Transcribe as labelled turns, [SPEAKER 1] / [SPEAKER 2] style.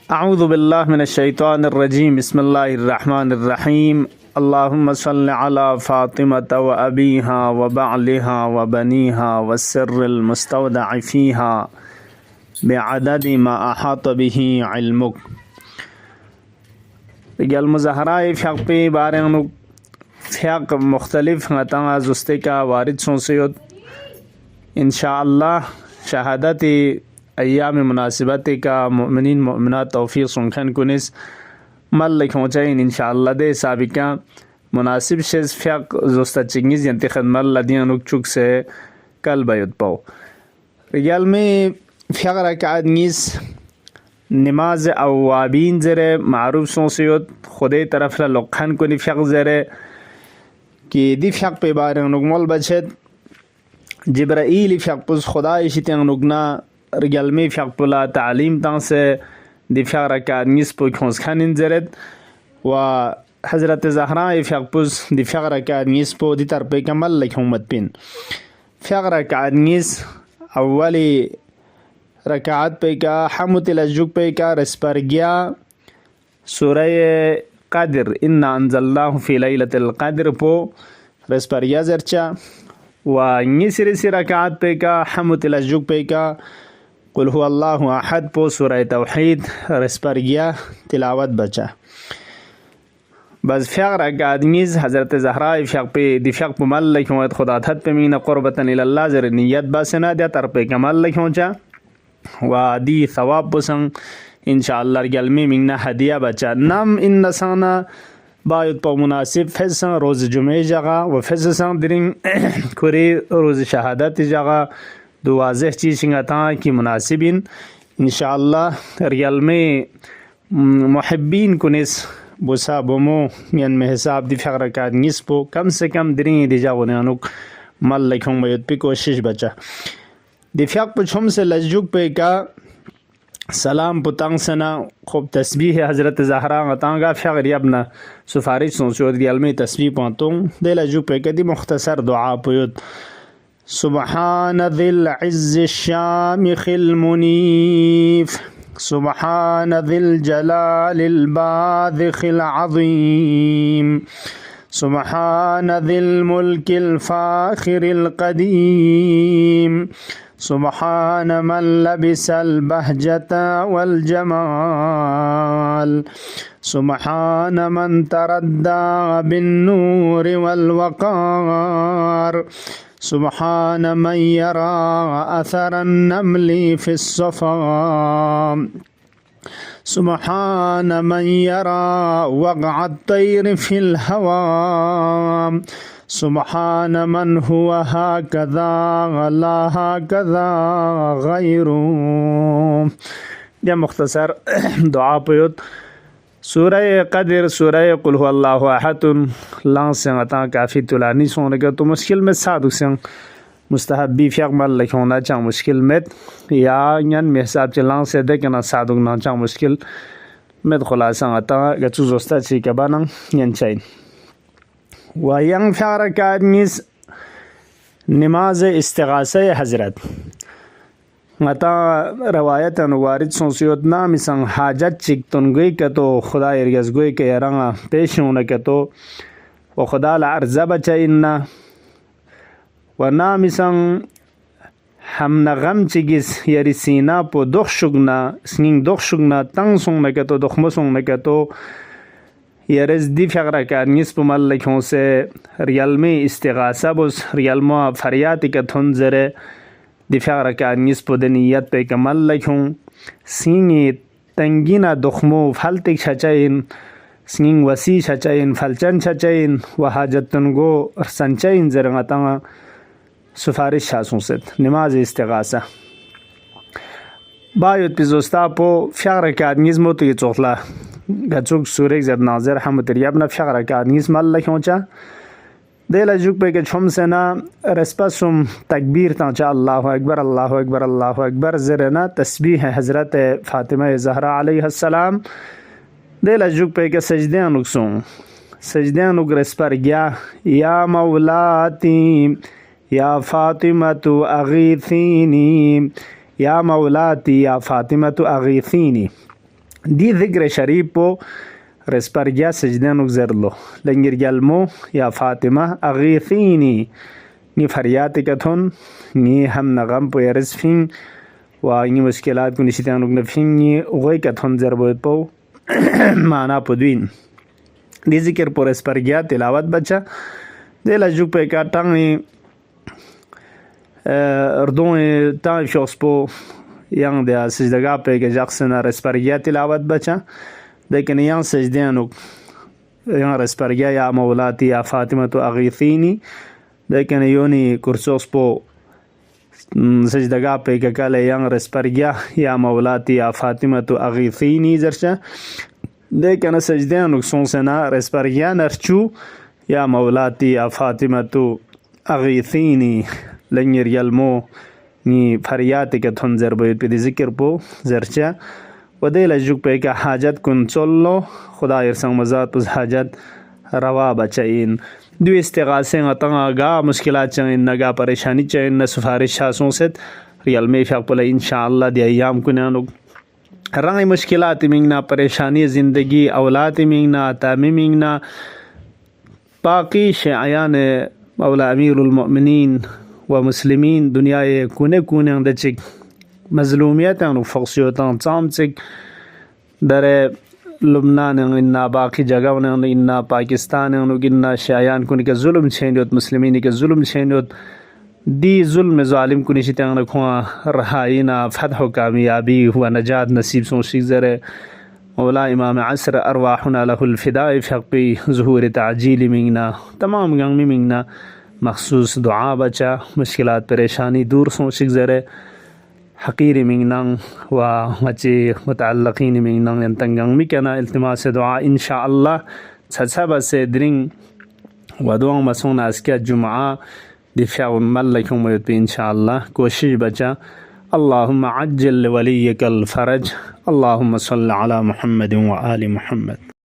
[SPEAKER 1] अऊज़ु बिल्लाहि मिनश्शैतानिर्रजीम बिस्मिल्लाहिर्रहमानिर्रहीम अल्लाहुम्मा सल्लि अला फ़ातिमता व अबीहा व बअलिहा व बनीहा व सिर्रिल मुस्तौदअ फ़ीहा बिअददि मा अहात बिही इल्मुक। रिगल मुज़हराए फ़िक़ पे बारे में फ़िक़ मुख्तलिफ गता जुस्ते का वारिद सोंसयत इंशाअल्लाह शहादत अय्याम मुनासिबत का मुमिनीन मुमिनात तौफ़ीक़ सुनखन कुनिस मल लिखोंचाइन इंशाअल्लाह दे साबिका मुनासिब शेज़ फ़िक़ जुस्ता चिंगिज़ यंती खदमल लदियान उकचुक से कल बयुत पाओ रिगल में फ़िक़ रकात नीस नमाज अवाबीन ज़रे मारूफ सोंसयत खुदे तरफ लखन कुनी फ़िक़ ज़रे कि दी फ़िक़ पे बारे नुकमल बचत जिब्राइल फ़िक़ पुस खुदा इशितें नुकना रिगल में फ़िक़ पुला तालीम तां से दी फ़िक़ रकात नीस पो खोंस खानिन ज़रत व हज़रत ज़हरा फ़िक़ पुस दी फ़िक़ रकात नीस पो दी तरपे कमल लिखोमत पिन फ़िक़ रकात नीस अव्वली रकात पे का हमतलजुक पे का रस्पर गया सूरह क़द्र इन्ना अंज़लनाहु फ़ी लैलतिल क़द्र पो रस्पर गया ज़रचा व नीसरी रकात पे का हमतलजुक पे का कुल हुवल्लाहु अहद पो सूरह तौहीद रस्पर गया तिलावत बचा बस फ़िक़ रकात नीस हज़रत ज़हरा फ़िक़ पे दी फ़िक़ पे मल लिखों खुदा थत पे मीना क़ुरबतन इलल्लाह ज़र नियत बसना दिया तर पे कमल लिखों चा व दी सवाब बसंग इंशाअल्लाह रिगल में मिंगना हदिया बचा नम इन नसाना बायत पो मुनासिब फैसन रोज़ जुमे जगह व फैसन दिरिंग कुरे रोज़ शहादत जगह दो वाज़ेह चीज़ सिंगता की मुनासिबिन इंशाअल्लाह रिगल में मुहिब्बीन कुनिस बुसा बोमो यन में हिसाब दी फ़िक़ रकात नीस पो कम से कम दिरिंग दिजा वनुक मल लिखों बयुत पे कोशिश बचा दी फ़िक़ पुछुम से लज्जुक पे का सलाम पुतंग सना खूब तस्बीह है हज़रत ज़हरा गतांगा फ़िक़ रियबना सुफारिश सोचो रियल में तस्बीह पातों दे लज्जुक पे कदी मुख्तसर दुआ पुयुत सुबहान दिल इज़्ज़ शामिख़िल मुनीफ़ सुबहान दिल जलालिल बादिख़िल अज़ीम सुबहान दिल मुल्किल फ़ाख़िरिल क़दीम सुबहान मन लबिसल बहजता वल जमाल सुबहान मन तरद्दा बिन नूर वल वक़ार सुबहान मन यरा अथरन नमली फिस सफ़ा सुबहान मन यरा वक़अत तैर फिल हवा सुबहान मन हुआ हाकज़ा ला हाकज़ा गैरू। यह मुख्तसर दुआ पुयुत सूरह क़द्र सूरह कुल हुवल्लाहु अहद लां से अता काफ़ी तुलानी सोने का तो मुश्किल में साधु से मुस्तहबी फ़िक़ मल लिखोना चा मुश्किल में या यन में हिसाब से लां से दे के ना साधु ना चा मुश्किल में खुलासा अता गचु जोस्ता ची के बानंग यन चाहिए वयंग फ़िक़ रकात नीस नमाज इस्तिग़ासा हज़रत गता रवायत अनुवारिद सोंसियत ना मिसंग हाजत चिकतन गई के तो खुदा इरगज़ गई के यरंगा पेश होने के तो व खुदा ला अर्ज़ा बचा इन्ना व ना मिसंग हम नगम चिगिस यरी सीना पो दुख शुगना स्निंग दुख शुगना तंग सोंने के तो दुख मसोंने के तो यरज़ दी फ़िक़ रकात नीस पो मल लिखों से रियल में इस्तिग़ासा बुस रियल में फरियाद के थुन ज़रे दी फ़िक़ रकात नीस पो दे नियत पे कमल लिखों सींगी तंगीना दुखमो फलतिक छचाइन सींग वसी छचाइन फलचन छचाइन व हाजतन गो संचाइन ज़रंगता सुफारिश शासों से नमाज इस्तिग़ासा बायुत पिज़ोस्ता पो फ़िक़ रकात नीस मोती चोखला गचुक सूरह ज़द नाज़र हमत रियबना फ़िक़ रकात नीस मल लिखों चा दे लजुक पे के छुम से ना रस्पसुम तकबीर तांचा अल्लाहु अकबर अल्लाहु अकबर अल्लाहु अकबर ज़रना तस्बीह है हज़रत फ़ातिमा ज़हरा अलैहिस्सलाम दे लजुक पे के सजदे अनुकसों सजदे अनुक रस्पर गया या मौलाती या फ़ातिमतु अगीथीनी या मौलाती या फ़ातिमतु अगीथीनी دي ذكر شريف بو رسبرجا سجدان زرلو لنجر جلمو يا فاطمة أغيثيني ني فرياتكتون ني هم نغم بو يرسفين وني مشكلات كوني شتانوك نفين ني غيكتون زربوت بو معنا پدوين دي ذكر بو رسپرگیا تلاوت بچا دي لجوك پا اکا تانگی اردون تانگ شخص پو yang dia sejdaga pe ke jaksena respargia tilavat baca lekin yang sejdianuk yang respargia ya maulati ya fatimatu aghithini lekin yoni kursos po sejdaga pe ke kale yang respargia ya maulati ya fatimatu aghithini zarcha lekin sejdianuk sonsena respargia narchu ya maulati ya fatimatu aghithini lengir yalmo نی فریات که تون زربوید پی ذکر پو زرچا و دیل joke پی که حاجت کن چلو خدا ارسنگ مزاد پس حاجت روا بچائین دو استغاثه غطنگا گا مشکلات چنگین نگا پریشانی چنگین نسفارش شاسون ست ریال می فیق پلا انشاءاللہ دی ایام کنانو رنگ مشکلات منگنا پریشانی زندگی اولاد منگنا تامی منگنا باقی شعیان مولا امیر المؤمنین و مسلمین دنیای کونه کونه اندچک مظلومیتان و فقصیوتان تامچک در لبنان انا باقی جگہوں انا پاکستان انا شایان کنی که ظلم چھینیوت مسلمینی که ظلم چھینیوت دی ظلم ظالم کنی شتیان رکھواں رہائینا فتح و کامیابی و نجات نصیب سون شیزر مولا امام عصر ارواحنا له الفداء فقی ظہور تعجیل منگنا تمام گنگمی منگنا مخصوص دعا بچا مشکلات پریشانی دور سوچک زرے حقیر منگنان و مچی متعلقین منگنان انتنگان مکنا التماس دعا انشاءاللہ چھچھا سے درنگ و دعا مسون اسکیا جمعہ دفاع ملکم ویت پی انشاءاللہ کوشش بچا اللہم عجل ولیک الفرج اللہم صل علی محمد و آل محمد.